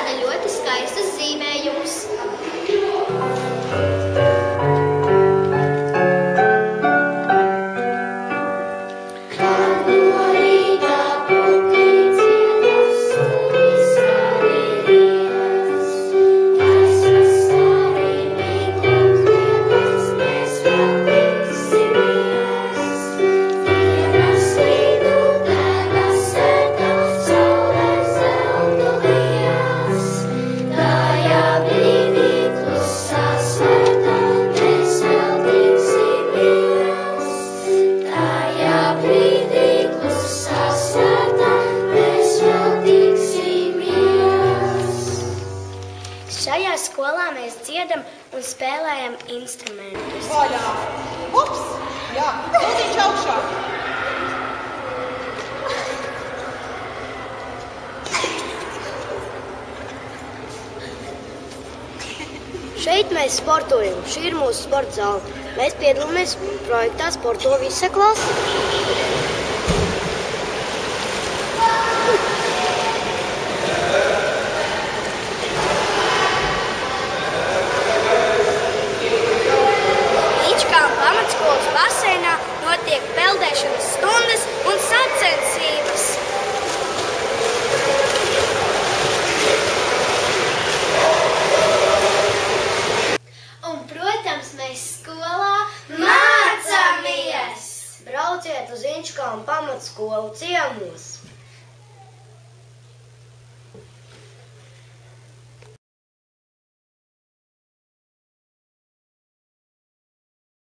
rada ļoti skaistus zīmējumus. Šajā skolā mēs dziedam un spēlējam instrumentus. Vaļā! Ups! Jā, lūdīši augšā! Šeit mēs sportojam. Šī ir mūsu sporta zāle. Mēs piedalāmies projektā Sporto visa klase. Pamatskolas baseinā notiek peldēšanas stundas un sacensības. Un, protams, mēs skolā mācāmies! Brauciet uz Inčkalnu pamatskolu ciemos!